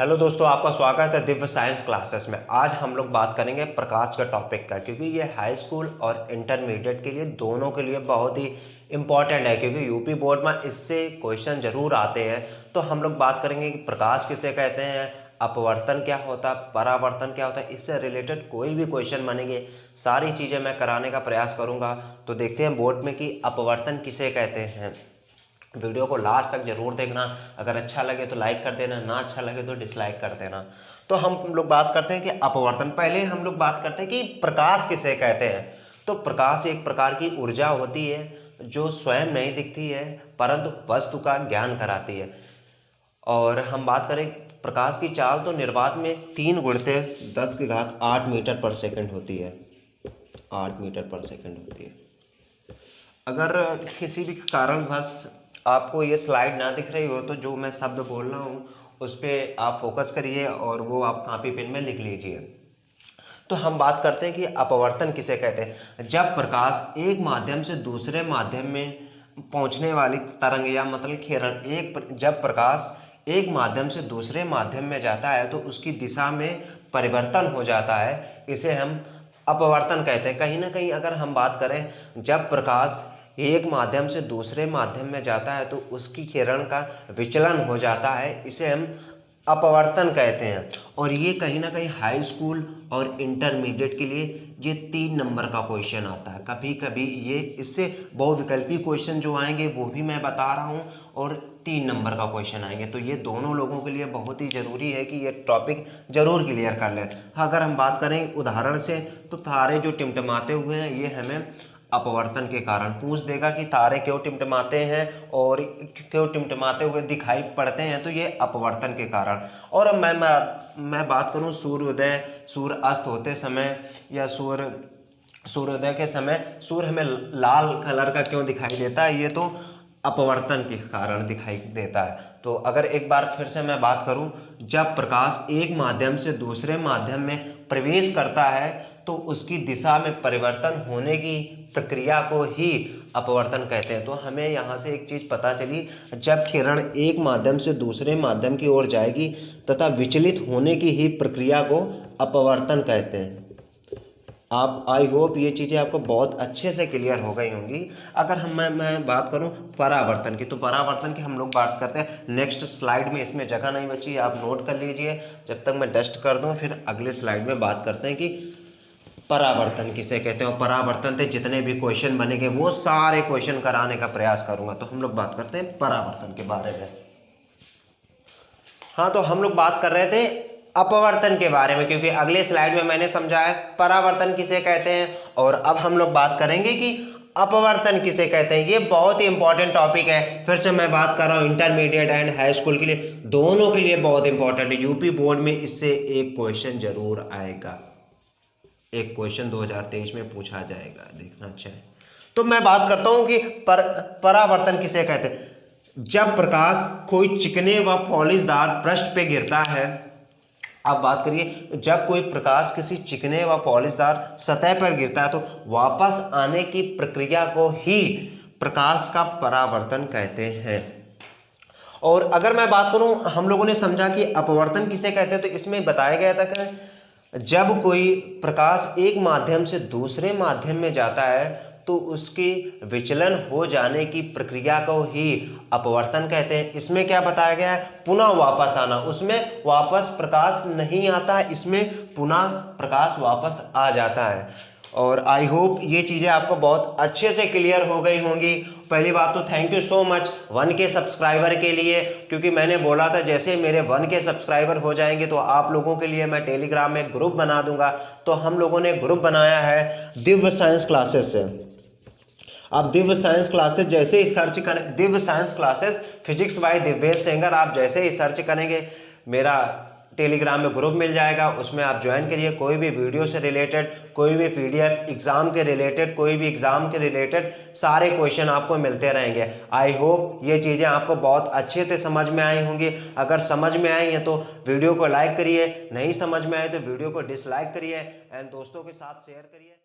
Hello दोस्तों, आपका स्वागत है दिव्य साइंस क्लासेस में। आज हम लोग बात करेंगे प्रकाश का टॉपिक का, क्योंकि ये हाई स्कूल और इंटरमीडिएट के लिए दोनों के लिए बहुत ही इम्पॉर्टेंट है, क्योंकि यूपी बोर्ड में इससे क्वेश्चन जरूर आते हैं। तो हम लोग बात करेंगे कि प्रकाश किसे कहते हैं, अपवर्तन क्या होता है, परावर्तन क्या होता है, इससे रिलेटेड कोई भी क्वेश्चन बनेंगे, सारी चीज़ें मैं कराने का प्रयास करूँगा। तो देखते हैं बोर्ड में कि अपवर्तन किसे कहते हैं। वीडियो को लास्ट तक जरूर देखना, अगर अच्छा लगे तो लाइक कर देना, ना अच्छा लगे तो डिसलाइक कर देना। तो हम लोग बात करते हैं कि अपवर्तन। पहले हम लोग बात करते हैं कि प्रकाश किसे कहते हैं। तो प्रकाश एक प्रकार की ऊर्जा होती है जो स्वयं नहीं दिखती है, परंतु वस्तु का ज्ञान कराती है। और हम बात करें प्रकाश की चाल, तो निर्वात में 3 गुणित 10⁸ मीटर पर सेकंड होती है। 8 मीटर पर सेकंड होती है। अगर किसी भी कारणवश आपको ये स्लाइड ना दिख रही हो तो जो मैं शब्द बोल रहा हूँ उस पर आप फोकस करिए और वो आप कॉपी पेन में लिख लीजिए। तो हम बात करते हैं कि अपवर्तन किसे कहते हैं। जब प्रकाश एक माध्यम से दूसरे माध्यम में पहुंचने वाली तरंग या मतलब किरण, जब प्रकाश एक माध्यम से दूसरे माध्यम में जाता है तो उसकी दिशा में परिवर्तन हो जाता है, इसे हम अपवर्तन कहते हैं। कहीं ना कहीं अगर हम बात करें, जब प्रकाश एक माध्यम से दूसरे माध्यम में जाता है तो उसकी किरण का विचलन हो जाता है, इसे हम अपवर्तन कहते हैं। और ये कहीं ना कहीं हाई स्कूल और इंटरमीडिएट के लिए ये 3 नंबर का क्वेश्चन आता है। कभी कभी ये इससे बहुविकल्पी क्वेश्चन जो आएंगे वो भी मैं बता रहा हूँ, और 3 नंबर का क्वेश्चन आएंगे। तो ये दोनों लोगों के लिए बहुत ही ज़रूरी है कि ये टॉपिक जरूर क्लियर कर लें। अगर हम बात करें उदाहरण से, तो तारे जो टिमटिमाते हुए हैं ये हमें अपवर्तन के कारण पूछ देगा कि तारे क्यों टिमटिमाते हैं और क्यों टिमटिमाते हुए दिखाई पड़ते हैं, तो ये अपवर्तन के कारण। और अब मैं बात करूं सूर्योदय, सूर्य अस्त होते समय या सूर्योदय के समय सूर्य हमें लाल कलर का क्यों दिखाई देता है, ये तो अपवर्तन के कारण दिखाई देता है। तो अगर एक बार फिर से मैं बात करूं, जब प्रकाश एक माध्यम से दूसरे माध्यम में प्रवेश करता है तो उसकी दिशा में परिवर्तन होने की प्रक्रिया को ही अपवर्तन कहते हैं। तो हमें यहाँ से एक चीज़ पता चली, जब किरण एक माध्यम से दूसरे माध्यम की ओर जाएगी तथा विचलित होने की ही प्रक्रिया को अपवर्तन कहते हैं। आप आई होप ये चीज़ें आपको बहुत अच्छे से क्लियर हो गई होंगी। अगर मैं बात करूं परावर्तन की, तो परावर्तन की हम लोग बात करते हैं नेक्स्ट स्लाइड में। इसमें जगह नहीं बची, आप नोट कर लीजिए जब तक मैं डस्ट कर दूं, फिर अगले स्लाइड में बात करते हैं कि परावर्तन किसे कहते हैं। और परावर्तन से जितने भी क्वेश्चन बनेंगे वो सारे क्वेश्चन कराने का प्रयास करूंगा। तो हम लोग बात करते हैं परावर्तन के बारे में। हाँ, तो हम लोग बात कर रहे थे अपवर्तन के बारे में, क्योंकि अगले स्लाइड में मैंने समझाया परावर्तन किसे कहते हैं। और अब हम लोग बात करेंगे कि अपवर्तन किसे कहते हैं। ये बहुत ही इंपॉर्टेंट टॉपिक है। फिर से मैं बात कर रहा हूँ इंटरमीडिएट एंड हाई स्कूल के लिए, दोनों के लिए बहुत इंपॉर्टेंट है। यूपी बोर्ड में इससे एक क्वेश्चन जरूर आएगा, एक क्वेश्चन 2023 में पूछा जाएगा, देखना चाहिए। तो मैं बात करता हूं कि परावर्तन किसे कहते हैं। जब प्रकाश कोई चिकने व पॉलिशदार पृष्ठ पे गिरता है, अब बात करिए, जब कोई प्रकाश किसी चिकने व पॉलिशदार सतह पर गिरता है तो वापस आने की प्रक्रिया को ही प्रकाश का परावर्तन कहते हैं। और अगर मैं बात करूं, हम लोगों ने समझा कि अपवर्तन किसे कहते हैं, तो इसमें बताया गया था कि जब कोई प्रकाश एक माध्यम से दूसरे माध्यम में जाता है तो उसकी विचलन हो जाने की प्रक्रिया को ही अपवर्तन कहते हैं। इसमें क्या बताया गया है, पुनः वापस आना। उसमें वापस प्रकाश नहीं आता है, इसमें पुनः प्रकाश वापस आ जाता है। और आई होप ये चीज़ें आपको बहुत अच्छे से क्लियर हो गई होंगी। पहली बात तो thank you so much 1K subscriber के लिए, क्योंकि मैंने बोला था जैसे मेरे 1K सब्सक्राइबर हो जाएंगे तो आप लोगों के लिए मैं टेलीग्राम में ग्रुप बना दूंगा। तो हम लोगों ने ग्रुप बनाया है दिव्य साइंस क्लासेस से। आप दिव्य साइंस क्लासेस जैसे ही सर्च करें, Divya science classes physics bye Divyesh Sengar, आप जैसे ही सर्च करेंगे मेरा टेलीग्राम में ग्रुप मिल जाएगा, उसमें आप ज्वाइन करिए। कोई भी वीडियो से रिलेटेड, कोई भी PDF एग्जाम के रिलेटेड, कोई भी एग्जाम के रिलेटेड सारे क्वेश्चन आपको मिलते रहेंगे। आई होप ये चीज़ें आपको बहुत अच्छे से समझ में आई होंगी। अगर समझ में आई हैं तो वीडियो को लाइक करिए, नहीं समझ में आए तो वीडियो को डिसलाइक करिए एंड दोस्तों के साथ शेयर करिए।